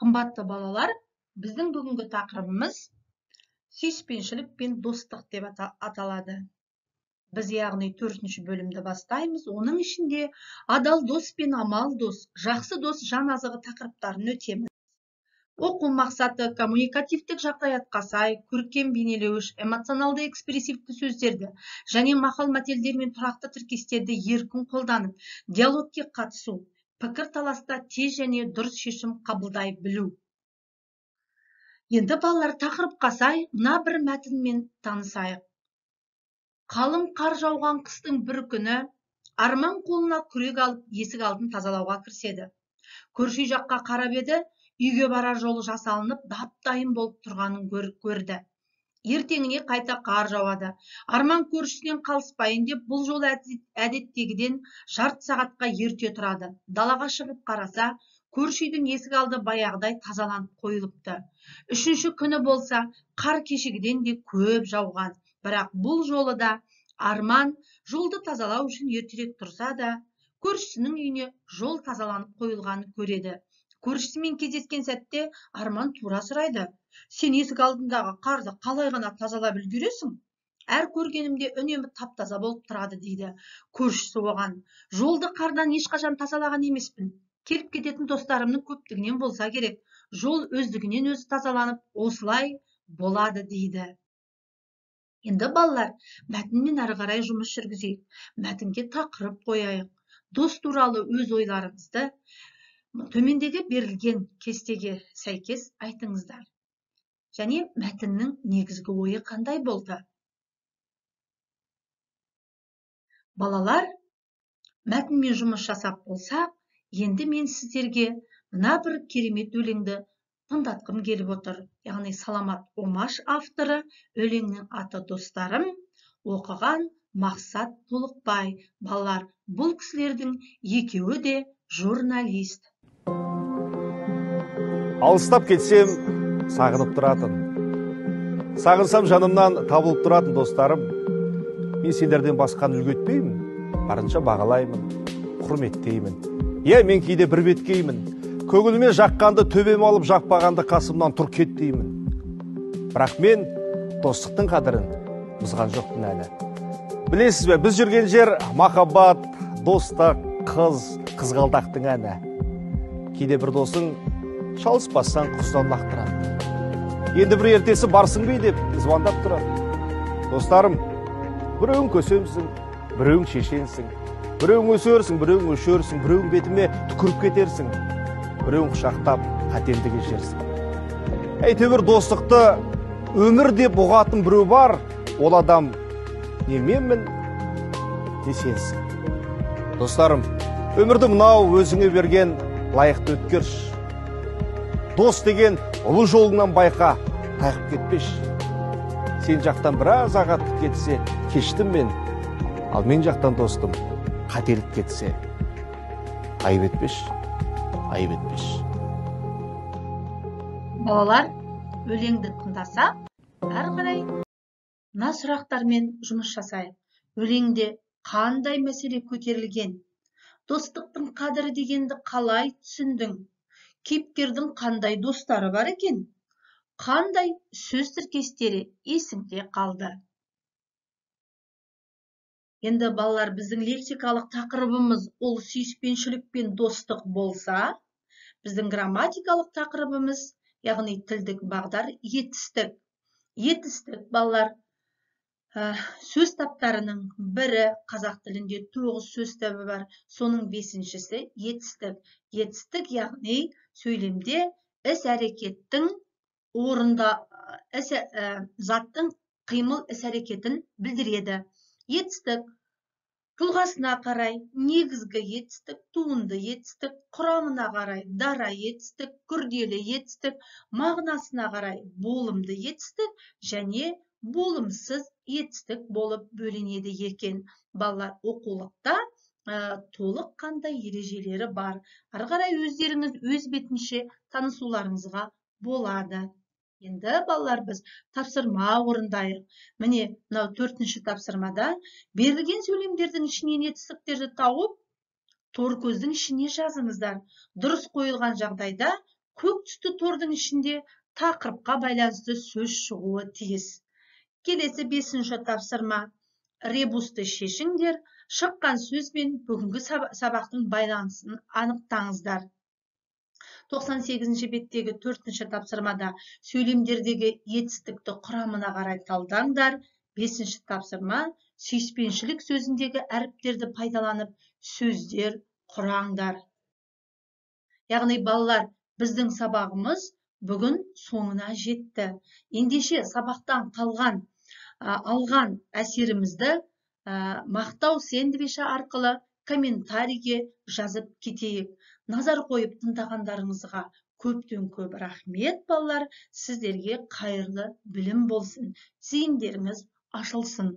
Қымбатты балалар, біздің бүгінгі тақырыбымыз сүйіспеншілік пен достық деп аталады. Біз яғни 4-ші бөлімді бастаймыз. Оның ішінде адал дос пен амал дос, жақсы дос жан азығы тақырыптарын өтеміз. Оқу мақсаты коммуникативтік жағдаятқа сай, көркем бейнелеуіш, эмоционалды экспрессивті сөздерді және мақал-мәтелдер мен тұрақты тіркестерді еркін қолданып, диалогке қатысу, пікір таласта тез және дұрыс шешім қабылдай білу. Енді балалар, тақырыпқа сай мына бір мәтінмен танысайық. Қалың қар жауған қыстың бір күні Арман қолына күрек алып есік алдын тазалауға кіріседі. Көрші жаққа қарап еді, үйге барар жолы жасалынып, дап-дайын болып тұрғанын көрді. Ертеңіне қайта қар жауады. Арман көршісінен қалыспайын деп, бұл жолы әдеттегіден жарты сағатқа ерте тұрады. Далаға шығып қараса, көрші үйдің есік алды баяғыдай тазаланып қойылыпты. 3-ші күні болса, қар кешегіден де көп жауған. Бірақ бұл жолы да Арман жолды тазалау үшін ертерек тұрса да, көршісінің үйіне жол тазаланып қойылғанын көреді. Көршісімен кездескен сәтте Арман тура сұрайды: "Сен есік алдындағы қарды қалай ғана тазалап үлгересің? Әр көргенімде үнемі тап-таза болып тұрады" дейді. Көршісі оған: "Жолды қардан ешқашан тазалаған емеспін. Келіп кететін достарымның көптігінен болса керек. Жол өздігінен өзі тазаланып, осылай болады" дейді. Енді балалар, мәтінмен ары қарай жұмыс жүргізейік. Мәтінге тақырып қояйық. Дос туралы өз ойларыңызды төмендегі берілген кестеге сәйкес айтыңыздар. Және мәтіннің негізгі ойы қандай болды? Балалар, мәтінмен жұмыс жасап болсақ, енді мен сіздерге мына бір керемет өлеңді тыңдатқым келіп отыр. Яғни Саламат Омаш авторы, өлеңнің аты "Достарым", оқыған Мақсат Толықбай. Балалар, бұл кісілердің екеуі де журналист. Алыстап кетсем, сағынып тұратын. Сағынсам, жанымнан табылып тұратын достарым. Мен сендерден басқаны үлгі етпеймін, барынша бағалаймын, құрметтеймін. Мен кейде бір беткеймін. Көңіліме жаққанды төбем алып, жақпағанды қасымнан тұр кет деймін. Бірақ мен достықтың қадірін бұзған жоқпын әлі. Білесіз бе, біз жүрген жер махаббат, достық, қызғалдақтың әні. Кейде бір досың шалыспастан құздан лақтырады. Енді бір ертесі барсың бей деп звондап тұрады. Достарым, біреуің көсемсің, біреуің шешенсің, біреуің өсерсің, біреуің өшерсің, біреуің бетіме түкіріп кетерсің, біреуің құшақтап қатенді кешерсің. Әйтеуір достықты өмір деп ұғатын біреу бар, ол адам не менмін, не сенсің. Достарым, өмірді мынау өзіңе берген лайықты өткерш. Дос деген ұлы жолыңнан байқа, тайқып кетпеш. Сен жақтан біраз ағаттық кетсе, кештім мен, ал мен жақтан достым қателік кетсе, айып етпеш, айып етпеш. Балалар, өлеңді тыңдасақ, әрі қарай мына сұрақтармен жұмыс жасайық. Өлеңде қандай мәселе көтерілген? Достықтың қадірі дегенді қалай түсіндің? Кейіпкердің қандай достары бар екен? Қандай сөз тіркестері есіңде қалды? Енді балалар, біздің лексикалық тақырыбымыз ол сүйіспеншілік пен достық болса, біздің грамматикалық тақырыбымыз, яғни тілдік бағдар, етістік. Етістік, балалар, сөз таптарының бірі, қазақ тілінде 9 сөз табы бар, соның 5-шісі етістік. Етістік, яғни сөйлемде іс-әрекеттің орында, заттың қимыл іс-әрекетін білдіреді. Етістік тұлғасына қарай негізгі етістік, туынды етістік, құрамына қарай дара етістік, күрделі етістік, мағынасына қарай болымды етістік және болымсыз етістік болып бөлінеді екен. Балалар, оқулықта толық қандай ережелері бар. Ары қарай өздеріңіз өз бетінше танысуларыңызға болады. Енді балалар, біз тапсырма орындайық. Міне, мынау 4-ші тапсырмада берілген сөйлемдердің ішінен етістіктерді тауып, тор көздің ішіне жазыңыздар. Дұрыс қойылған жағдайда көк түсті тордың ішінде тақырыпқа байланысты сөз шығуы тиіс. Келесі 5-ші тапсырма. Ребусты шешіңдер, шыққан сөзбен бүгінгі сабақтың байланысын анықтаңыздар. 98-ші беттегі 4-ші тапсырмада сөйлемдердегі етістікті құрамына қарай талдаңдар. 5-ші тапсырма сүйіспеншілік сөзіндегі әріптерді пайдаланып сөздер құраңдар. Яғни балалар, біздің сабағымыз бүгін соңына жетті. Ендеше сабақтан алған әсерімізді мақтау сэндвичі арқылы комментарийге жазып кетейік. Назар қойып тыңдағандарыңызға көптен көп рахмет балалар. Сіздерге қайырлы білім болсын. Зейіндеріңіз ашылсын.